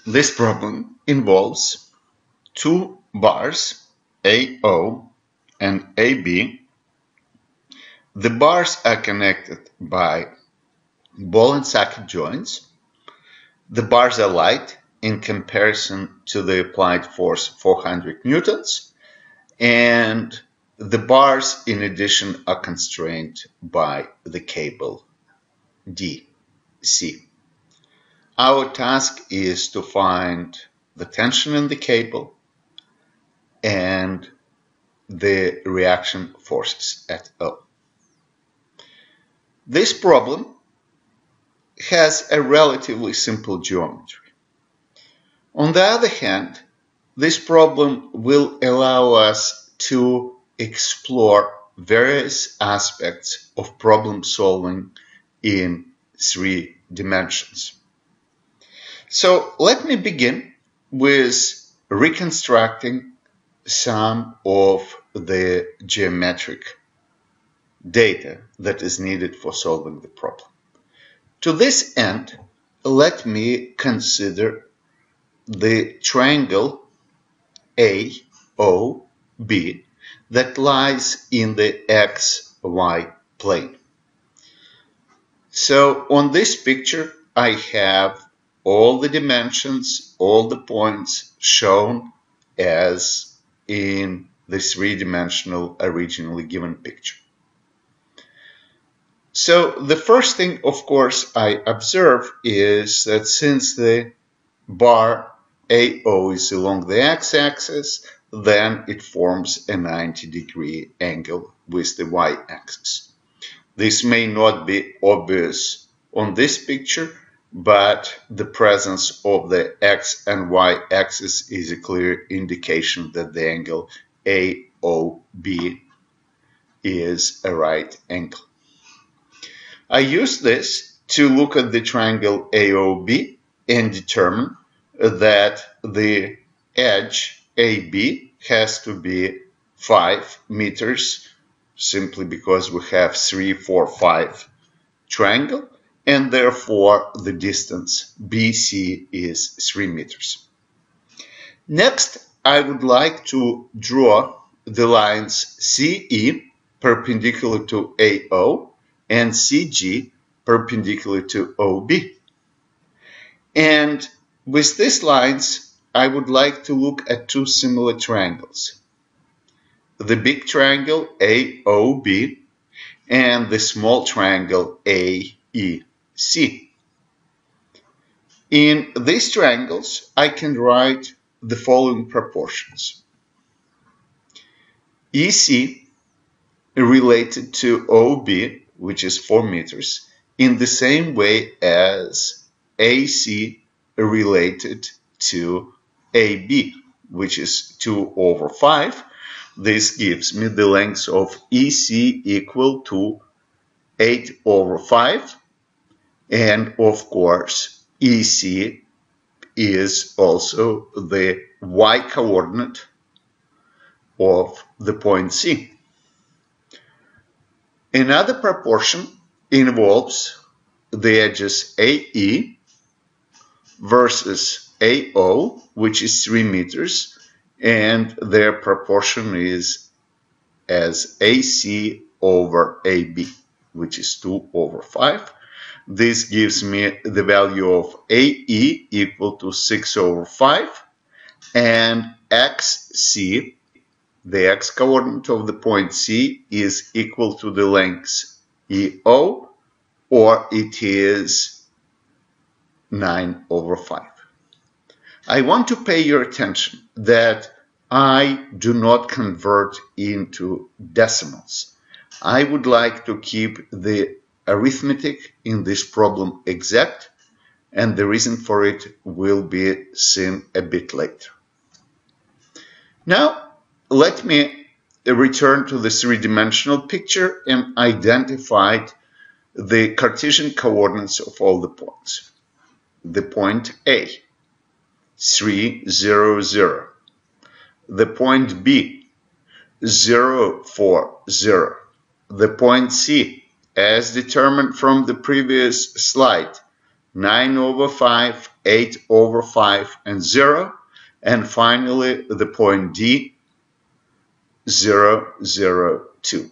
This problem involves two bars, AO and AB. The bars are connected by ball and socket joints. The bars are light in comparison to the applied force 400 newtons, and the bars in addition are constrained by the cable DC. Our task is to find the tension in the cable and the reaction forces at O. This problem has a relatively simple geometry. On the other hand, this problem will allow us to explore various aspects of problem solving in 3 dimensions. So let me begin with reconstructing some of the geometric data that is needed for solving the problem. To this end, let me consider the triangle AOB that lies in the XY plane. So on this picture, I have all the dimensions, all the points shown as in the 3-dimensional originally given picture. So the first thing, of course, I observe is that since the bar AO is along the x-axis, then it forms a 90-degree angle with the y-axis. This may not be obvious on this picture, but the presence of the x and y axis is a clear indication that the angle AOB is a right angle. I use this to look at the triangle AOB and determine that the edge AB has to be 5 meters, simply because we have 3, 4, 5 triangle, and therefore the distance BC is 3 meters. Next, I would like to draw the lines CE perpendicular to AO and CG perpendicular to OB. And with these lines, I would like to look at 2 similar triangles. The big triangle AOB and the small triangle AEC. In these triangles, I can write the following proportions. EC related to OB, which is 4 meters, in the same way as AC related to AB, which is 2/5. This gives me the length of EC equal to 8/5. And of course, EC is also the y coordinate of the point C. Another proportion involves the edges AE versus AO, which is 3 meters, and their proportion is as AC over AB, which is 2/5. This gives me the value of AE equal to 6/5, and XC, the x coordinate of the point C, is equal to the length EO, or it is 9/5. I want to pay your attention that I do not convert into decimals. I would like to keep the arithmetic in this problem exact, and the reason for it will be seen a bit later. Now, let me return to the 3-dimensional picture and identify the Cartesian coordinates of all the points. The point A, 3, 0, 0. The point B, 0, 4, 0. The point C, as determined from the previous slide, 9 over 5, 8 over 5, and 0. And finally, the point D, 0, 0, 2.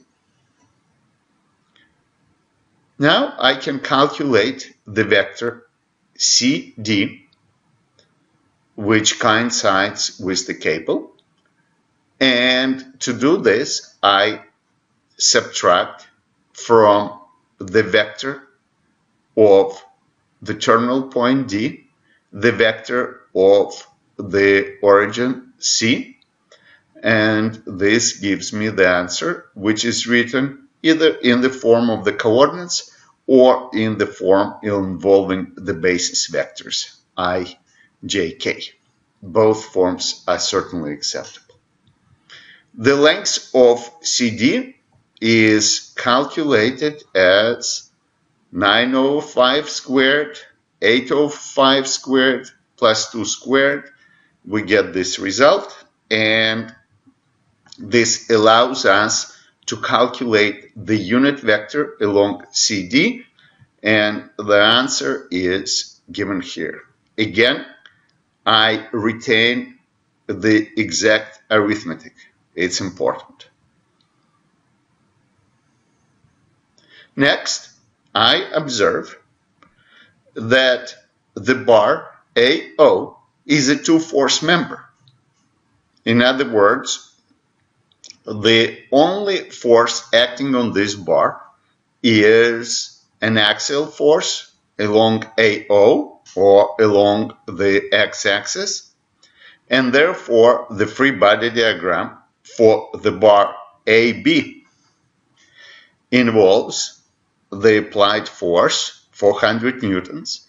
Now I can calculate the vector CD, which coincides with the cable. And to do this, I subtract from the vector of the terminal point D, the vector of the origin C, and this gives me the answer, which is written either in the form of the coordinates or in the form involving the basis vectors I, j, k. Both forms are certainly acceptable. The length of CD is calculated as 9 over 5 squared, 8 over 5 squared, plus 2 squared. We get this result, and this allows us to calculate the unit vector along CD, and the answer is given here. Again, I retain the exact arithmetic. It's important. Next, I observe that the bar AO is a two-force member. In other words, the only force acting on this bar is an axial force along AO or along the x-axis, and therefore the free body diagram for the bar AB involves the applied force, 400 newtons,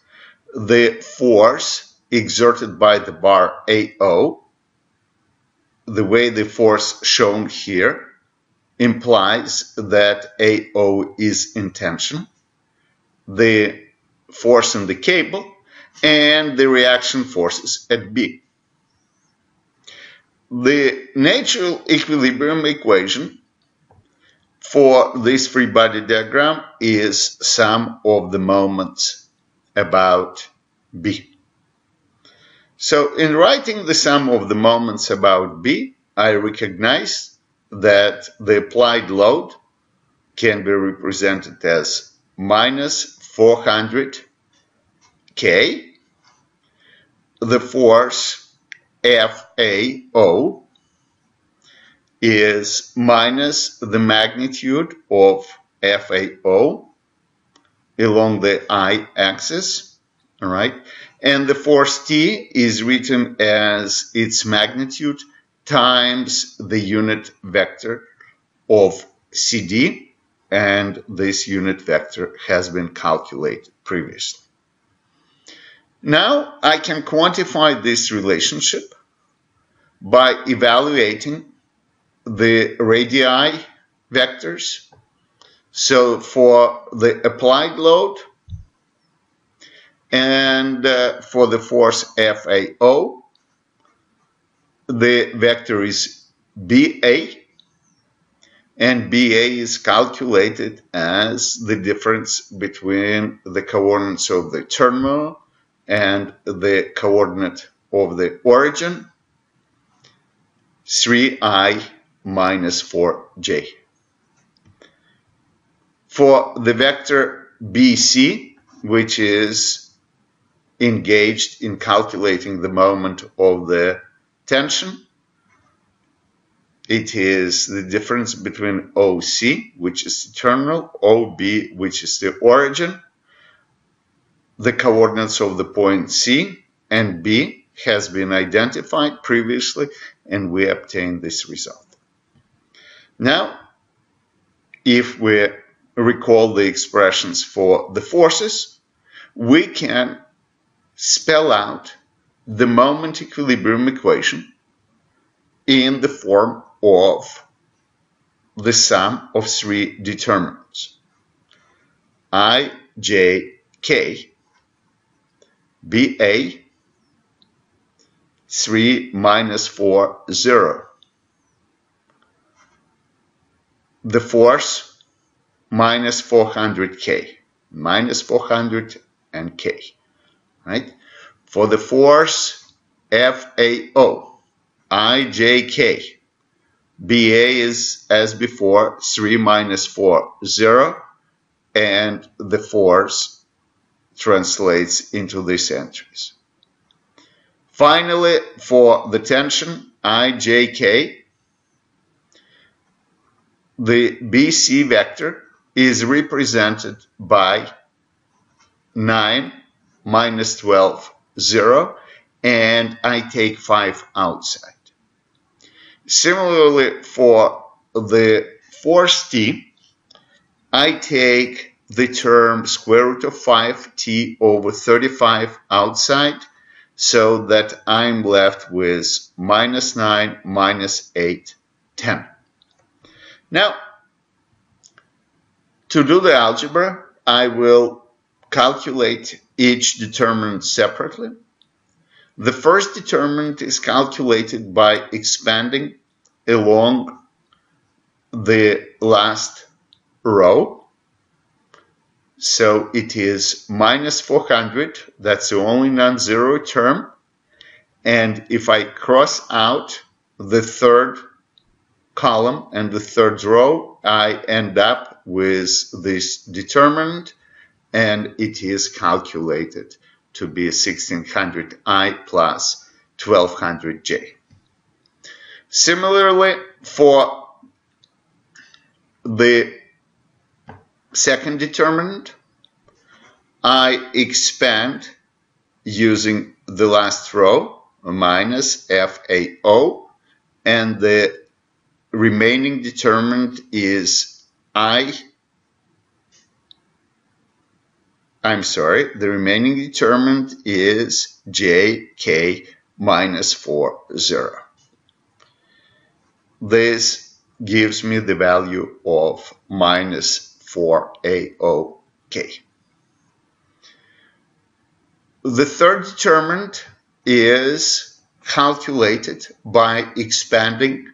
the force exerted by the bar AO. The way the force shown here implies that AO is in tension, the force in the cable, and the reaction forces at B. The natural equilibrium equation for this free body diagram is sum of the moments about B. So in writing the sum of the moments about B, I recognize that the applied load can be represented as minus 400 K. The force FAO is minus the magnitude of FAO along the I-axis, all right? And the force T is written as its magnitude times the unit vector of CD, and this unit vector has been calculated previously. Now I can quantify this relationship by evaluating the radii vectors. So for the applied load and for the force FAO, the vector is BA, and BA is calculated as the difference between the coordinates of the terminal and the coordinate of the origin, 3I minus 4J. For the vector BC, which is engaged in calculating the moment of the tension, it is the difference between OC, which is the terminal, OB, which is the origin, the coordinates of the point C, and B has been identified previously, and we obtain this result. Now, if we recall the expressions for the forces, we can spell out the moment equilibrium equation in the form of the sum of three determinants: I, J, K, BA, 3 minus 4, 0. The force minus 400 K, minus 400 and K. right? For the force FAO, IJK, BA is, as before, 3 minus 4, 0, and the force translates into these entries. Finally, for the tension, IJK, the BC vector is represented by 9 minus 12, 0, and I take 5 outside. Similarly, for the force T, I take the term square root of 5t over 35 outside, so that I'm left with minus 9, minus 8, 10. Now, to do the algebra, I will calculate each determinant separately. The first determinant is calculated by expanding along the last row. So it is minus 400, that's the only non-zero term. And if I cross out the third column and the third row, I end up with this determinant, and it is calculated to be 1600i plus 1200j. Similarly, for the second determinant, I expand using the last row, minus FAO, and the remaining determinant is the remaining determinant is JK minus 4, 0. This gives me the value of minus 4AOK. The third determinant is calculated by expanding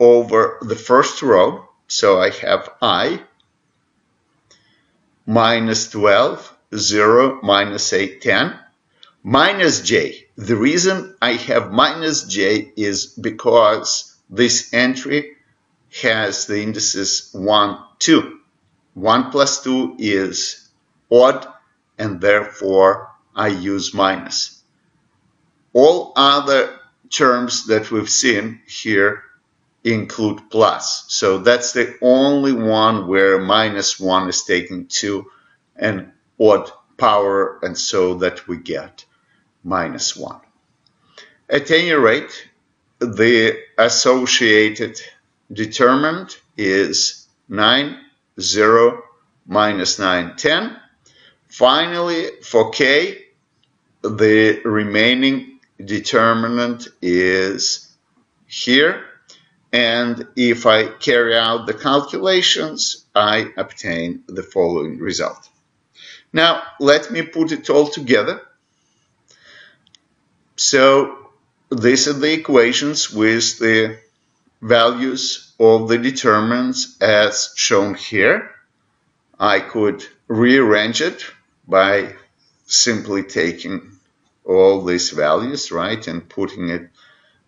over the first row. So I have I minus 12, 0, minus 8, 10, minus j. The reason I have minus j is because this entry has the indices 1, 2. 1 plus 2 is odd, and therefore I use minus. All other terms that we've seen here include plus. So that's the only one where minus 1 is taken to an odd power, and so that we get minus 1. At any rate, the associated determinant is 9, 0, minus 9, 10. Finally, for k, the remaining determinant is here. And if I carry out the calculations, I obtain the following result. Now, let me put it all together. So, these are the equations with the values of the determinants as shown here. I could rearrange it by simply taking all these values, right, and putting it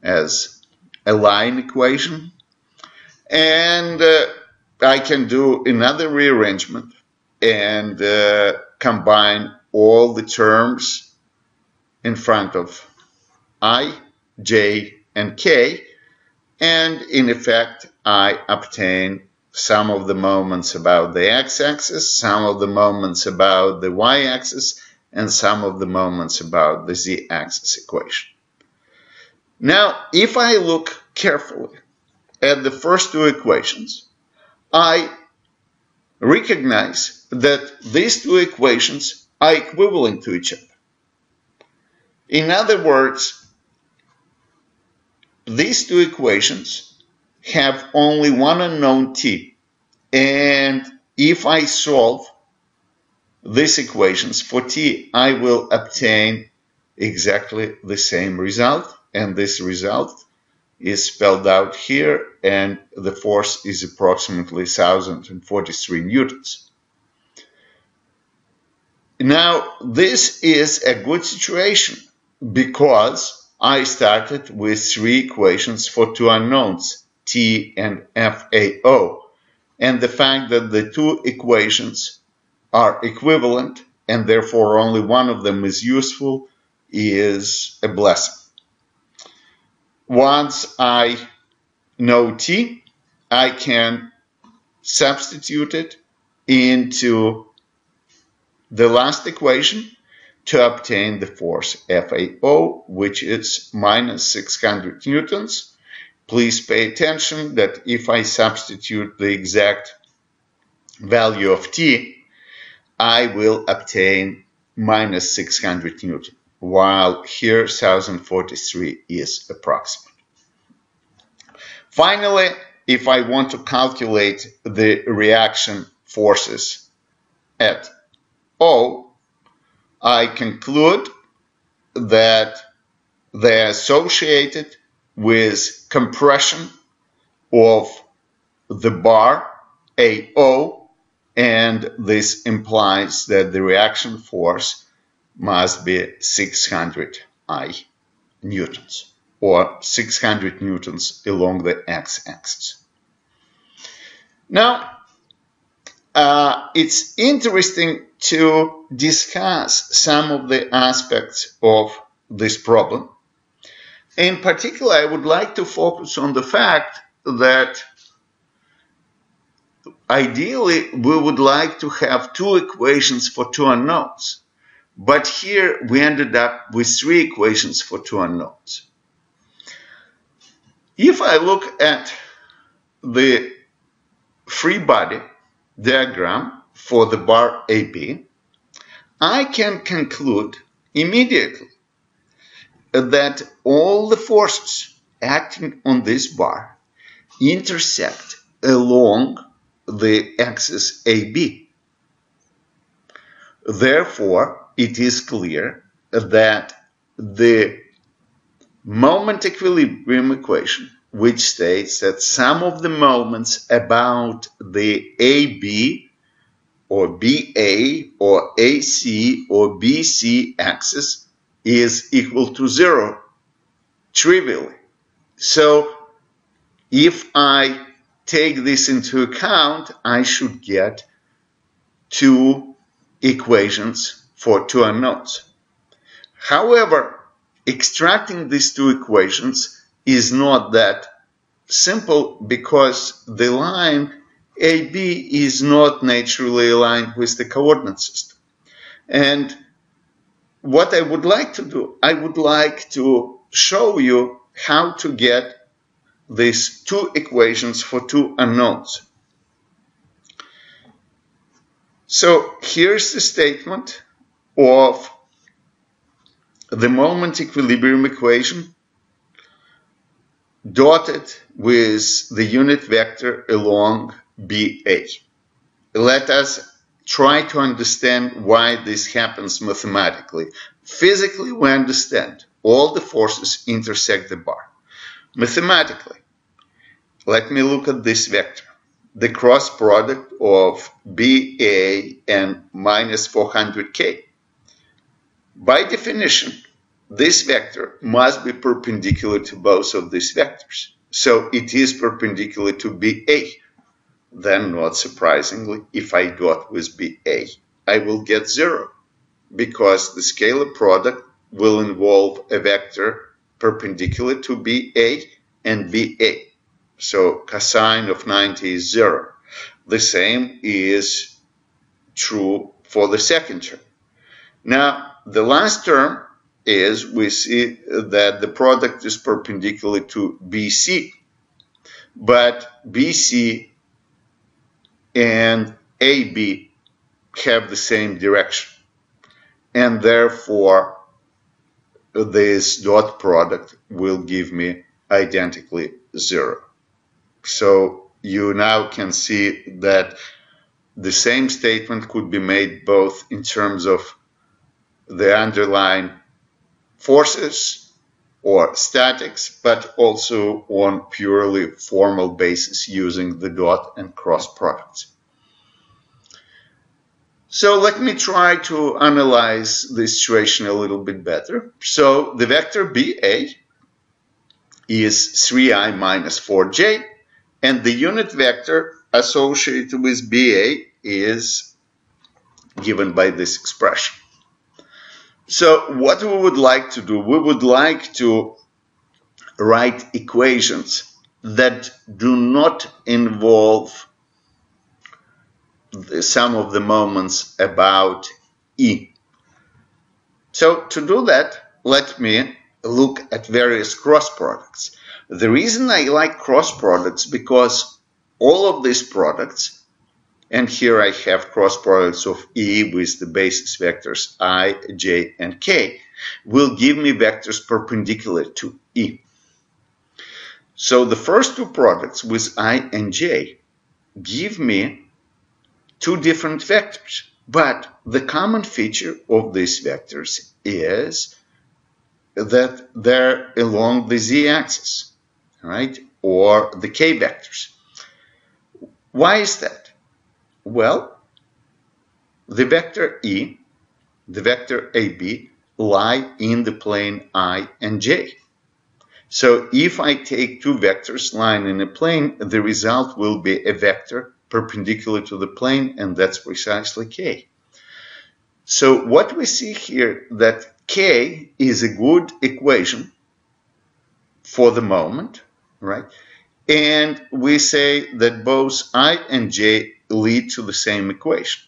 as a line equation. And I can do another rearrangement and combine all the terms in front of I, j, and k, and in effect I obtain some of the moments about the x-axis, some of the moments about the y-axis, and some of the moments about the z-axis equation. Now, if I look carefully at the first two equations, I recognize that these two equations are equivalent to each other. In other words, these two equations have only one unknown t, and if I solve these equations for t, I will obtain exactly the same result, and this result is spelled out here, and the force is approximately 1043 newtons. Now, this is a good situation because I started with three equations for two unknowns, T and FAO. And the fact that the two equations are equivalent and therefore only one of them is useful is a blessing. Once I know T, I can substitute it into the last equation to obtain the force FAO, which is minus 600 newtons. Please pay attention that if I substitute the exact value of T, I will obtain minus 600 newton, while here 1043 is approximate. Finally, if I want to calculate the reaction forces at O, I conclude that they are associated with compression of the bar AO, and this implies that the reaction force must be 600 I newtons, or 600 newtons along the x-axis. Now, it's interesting to discuss some of the aspects of this problem. In particular, I would like to focus on the fact that ideally we would like to have two equations for two unknowns, but here we ended up with three equations for two unknowns. If I look at the free body diagram for the bar AB, I can conclude immediately that all the forces acting on this bar intersect along the axis AB. Therefore, it is clear that the moment equilibrium equation, which states that some of the moments about the AB or BA or AC or BC axis is equal to 0, trivially. So if I take this into account, I should get two equations for two unknowns. However, extracting these two equations is not that simple because the line AB is not naturally aligned with the coordinate system. And what I would like to do, I would like to show you how to get these two equations for two unknowns. So here's the statement of the moment equilibrium equation dotted with the unit vector along BA. Let us try to understand why this happens mathematically. Physically, we understand all the forces intersect the bar. Mathematically, let me look at this vector. The cross product of BA and minus 400K. By definition, this vector must be perpendicular to both of these vectors. So it is perpendicular to BA. Then, not surprisingly, if I dot with BA, I will get 0 because the scalar product will involve a vector perpendicular to BA and BA. So cosine of 90 is 0. The same is true for the second term. Now, the last term is we see that the product is perpendicular to BC, but BC and AB have the same direction, and therefore this dot product will give me identically 0. So you now can see that the same statement could be made both in terms of the underlying forces or statics, but also on purely formal basis using the dot and cross products. So let me try to analyze this situation a little bit better. So the vector BA is 3i minus 4j, and the unit vector associated with BA is given by this expression. So what we would like to do, we would like to write equations that do not involve the sum of the moments about E. So to do that, let me look at various cross products. The reason I like cross products because all of these products, and here I have cross products of E with the basis vectors I, j, and k, will give me vectors perpendicular to E. So the first two products with I and j give me two different vectors, but the common feature of these vectors is that they're along the z-axis, right, or the k vectors. Why is that? Well, the vector E, the vector AB, lie in the plane I and j. So if I take two vectors lying in a plane, the result will be a vector perpendicular to the plane, and that's precisely k. So what we see here that k is a good equation for the moment, right? And we say that both I and j lead to the same equation.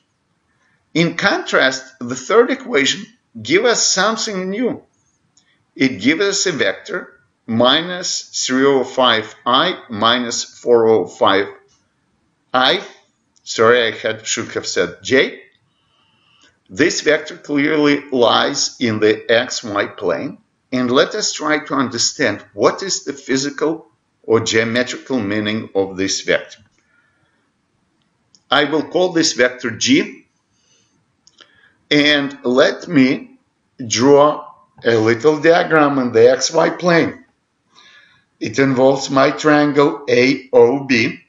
In contrast, the third equation gives us something new. It gives us a vector minus 3 over 5i minus 4 over 5i. Sorry, I should have said j. This vector clearly lies in the xy plane, and let us try to understand what is the physical or geometrical meaning of this vector. I will call this vector G, and let me draw a little diagram in the xy plane. It involves my triangle AOB,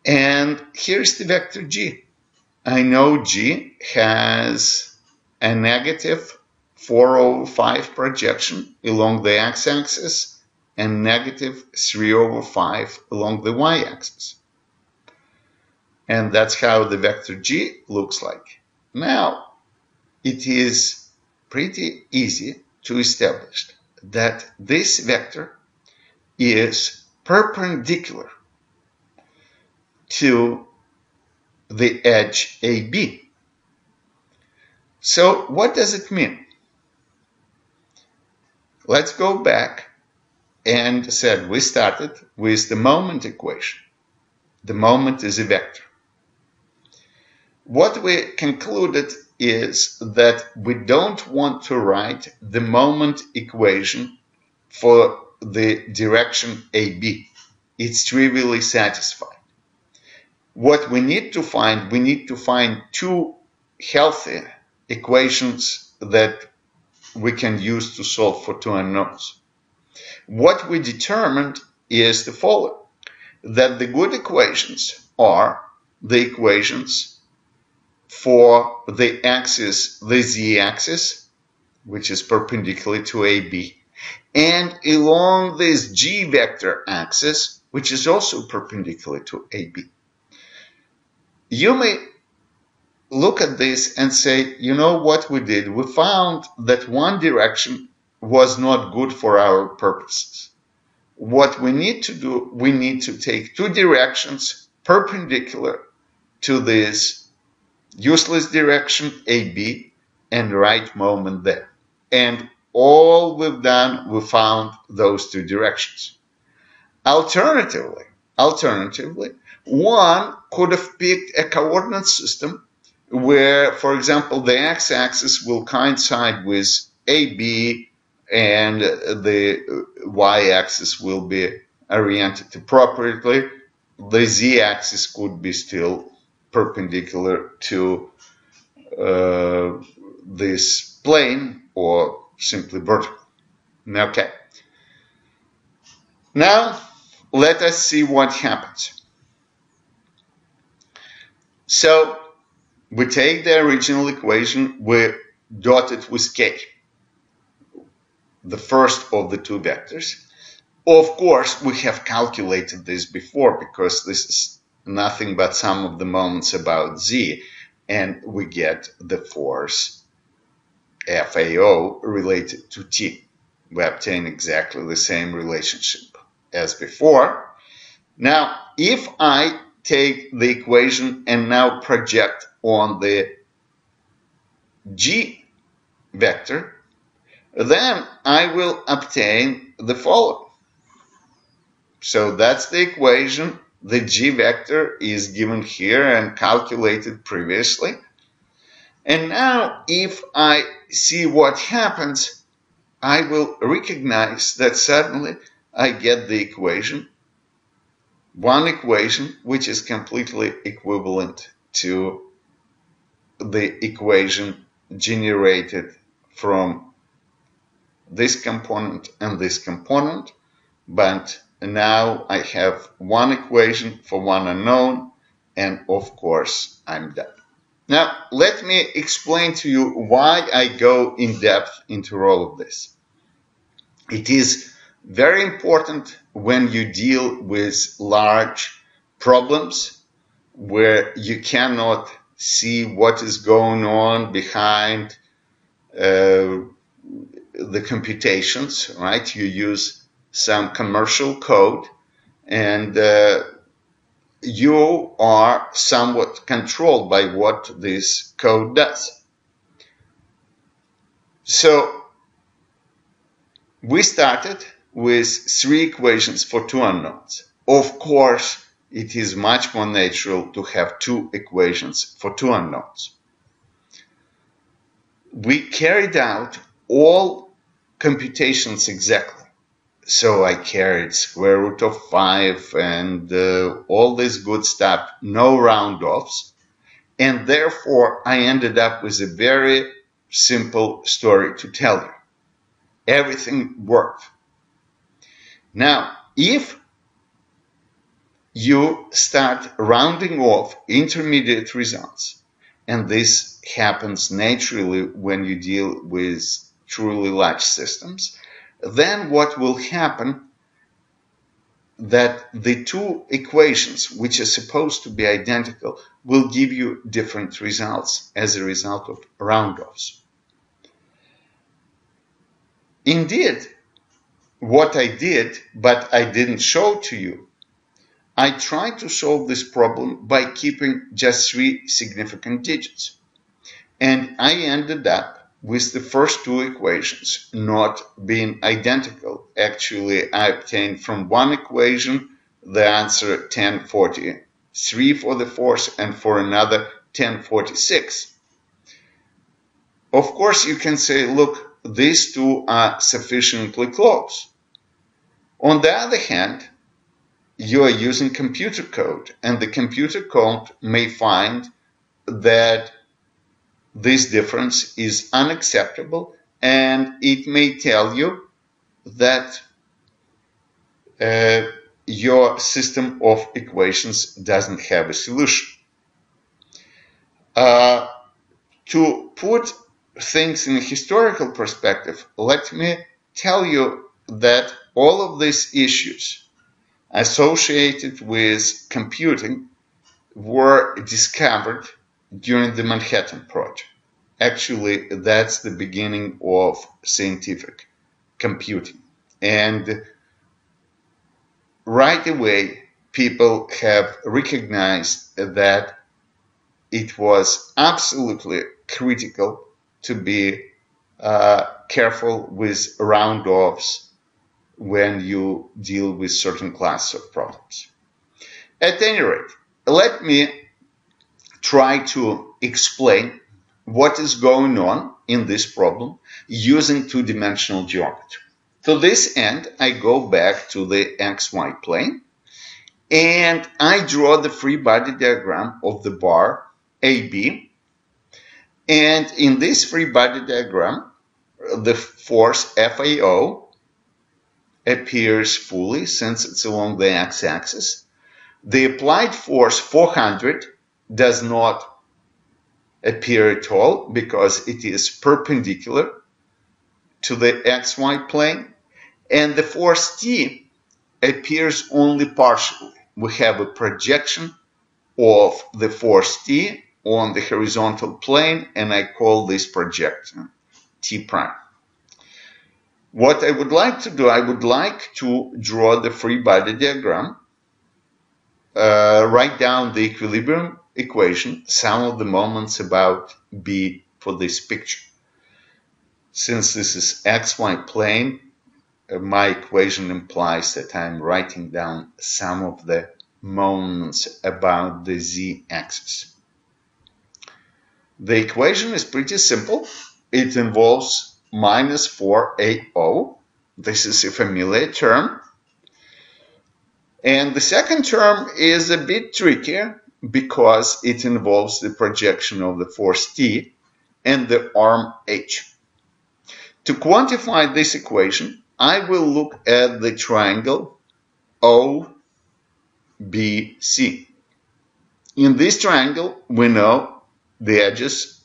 and here's the vector G. I know G has a negative 4 over 5 projection along the x-axis and negative 3 over 5 along the y-axis. And that's how the vector G looks like. Now, it is pretty easy to establish that this vector is perpendicular to the edge AB. So what does it mean? Let's go back and said we started with the moment equation. The moment is a vector. What we concluded is that we don't want to write the moment equation for the direction AB. It's trivially satisfied. What we need to find two healthy equations that we can use to solve for two unknowns. What we determined is the following, that the good equations are the equations for the axis, the z-axis, which is perpendicular to AB, and along this g vector axis, which is also perpendicular to AB. You may look at this and say, you know what we did? We found that one direction was not good for our purposes. What we need to do, we need to take two directions perpendicular to this useless direction AB and write moment there. And all we've done, we found those two directions. Alternatively, one could have picked a coordinate system where, for example, the x-axis will coincide with AB and the y-axis will be oriented appropriately. The z-axis could be still perpendicular to this plane or simply vertical. Okay. Now, let us see what happens. So we take the original equation, we dot it with k, the first of the two vectors. Of course, we have calculated this before because this is nothing but sum of the moments about z, and we get the force FAO related to t. We obtain exactly the same relationship as before. Now, if I take the equation and now project on the g vector, then I will obtain the following. So that's the equation. The g vector is given here and calculated previously. And now if I see what happens, I will recognize that suddenly I get the equation, one equation which is completely equivalent to the equation generated from this component and this component, but now I have one equation for one unknown, and of course I'm done. Now let me explain to you why I go in depth into all of this. It is very important when you deal with large problems where you cannot see what is going on behind the computations, right? You use some commercial code and you are somewhat controlled by what this code does. So we started with 3 equations for 2 unknowns. Of course, it is much more natural to have 2 equations for 2 unknowns. We carried out all computations exactly. So I carried square root of 5 and all this good stuff, no round-offs. And therefore, I ended up with a very simple story to tell you. Everything worked. Now, if you start rounding off intermediate results, and this happens naturally when you deal with truly large systems, then what will happen that the 2 equations, which are supposed to be identical, will give you different results as a result of round-offs. Indeed, what I did, but I didn't show to you, I tried to solve this problem by keeping just 3 significant digits. And I ended up with the first 2 equations not being identical. Actually, I obtained from one equation the answer 1043 for the force and for another 1046. Of course, you can say, look, these 2 are sufficiently close. On the other hand, you are using computer code, and the computer code may find that this difference is unacceptable, and it may tell you that your system of equations doesn't have a solution. To put things in a historical perspective, let me tell you that all of these issues associated with computing were discovered during the Manhattan Project. Actually, that's the beginning of scientific computing. And right away, people have recognized that it was absolutely critical to be careful with round-offs when you deal with certain classes of problems. At any rate, let me try to explain what is going on in this problem using 2-dimensional geometry. To this end, I go back to the XY plane and I draw the free body diagram of the bar AB. And in this free body diagram, the force FAO appears fully since it's along the x-axis. The applied force 400 does not appear at all because it is perpendicular to the xy plane, and the force T appears only partially. We have a projection of the force T on the horizontal plane, and I call this projection T prime. What I would like to do, I would like to draw the free body diagram, write down the equilibrium equation, sum of the moments about B for this picture. Since this is xy plane, my equation implies that I'm writing down some of the moments about the z-axis. The equation is pretty simple. It involves minus 4AO. This is a familiar term. And the second term is a bit trickier because it involves the projection of the force T and the arm H. To quantify this equation, I will look at the triangle OBC. In this triangle, we know the edges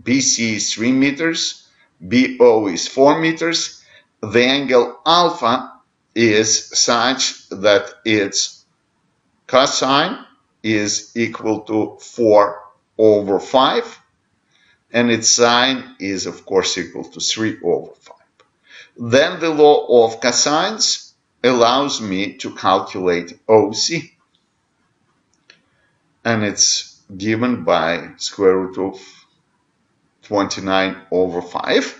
BC is 3 meters, BO is 4 meters. The angle alpha is such that its cosine is equal to 4/5, and its sine is, of course, equal to 3/5. Then the law of cosines allows me to calculate OC, and it's given by square root of 29/5.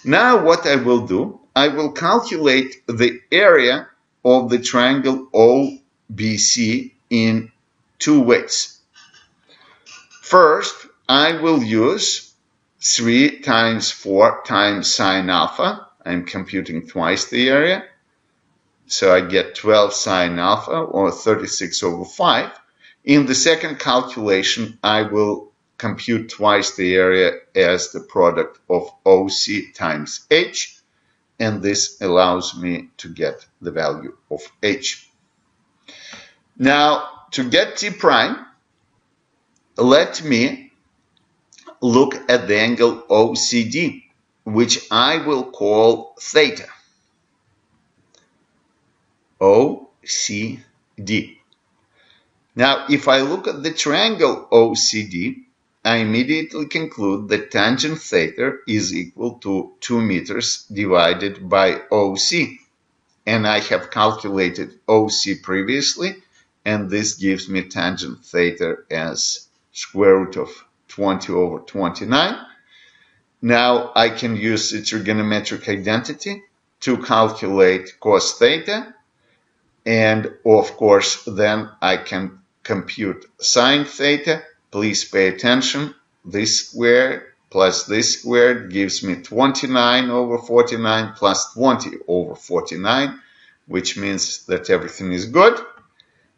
Now what I will do, I will calculate the area of the triangle OBC in two ways. First, I will use 3 times 4 times sine alpha. I'm computing twice the area. So I get 12 sine alpha, or 36/5. In the second calculation, I will compute twice the area as the product of OC times H, and this allows me to get the value of H. Now, to get T prime, let me look at the angle OCD, which I will call theta. OCD. Now, if I look at the triangle OCD, I immediately conclude that tangent theta is equal to 2 meters divided by OC. And I have calculated OC previously, and this gives me tangent theta as square root of 20/29. Now I can use the trigonometric identity to calculate cos theta, and of course then I can compute sine theta. Please pay attention. This squared plus this squared gives me 29/49 plus 20/49, which means that everything is good.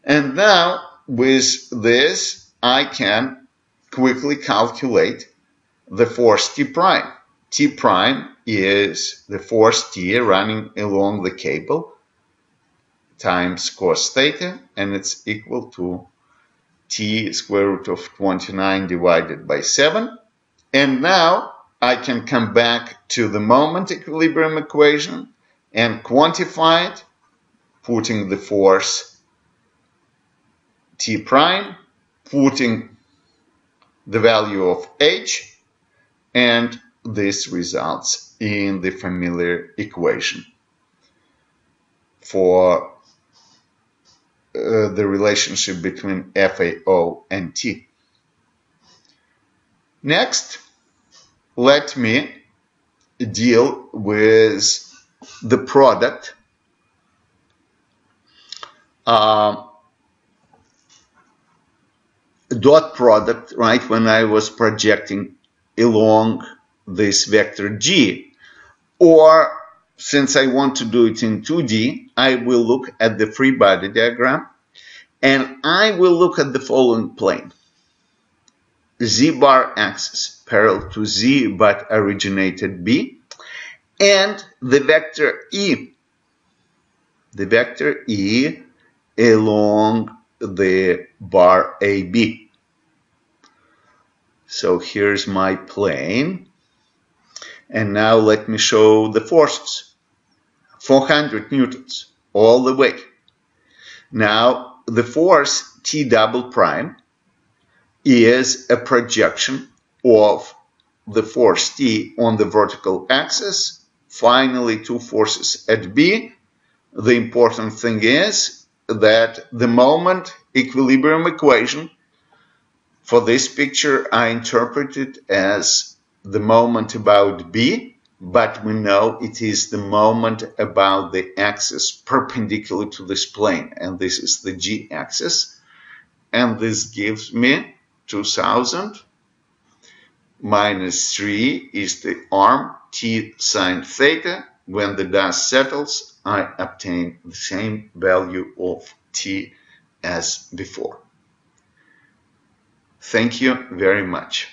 And now with this I can quickly calculate the force T prime. T prime is the force T running along the cable times cos theta, and it's equal to T square root of 29 divided by 7. And now I can come back to the moment equilibrium equation and quantify it, putting the force T prime, putting the value of H, and this results in the familiar equation for the relationship between FAO and T. Next, let me deal with the product dot product, right, when I was projecting along this vector G. Or since I want to do it in 2D, I will look at the free body diagram, and I will look at the following plane. Z bar axis parallel to Z but originated B, and the vector E along the bar AB. So here's my plane. And now let me show the forces. 400 newtons all the way. Now the force T double prime is a projection of the force T on the vertical axis. Finally, two forces at B. The important thing is that the moment equilibrium equation for this picture I interpret it as the moment about B, but we know it is the moment about the axis perpendicular to this plane, and this is the G axis, and this gives me 2000 minus 3 is the arm T sine theta. When the dust settles, I obtain the same value of T as before. Thank you very much.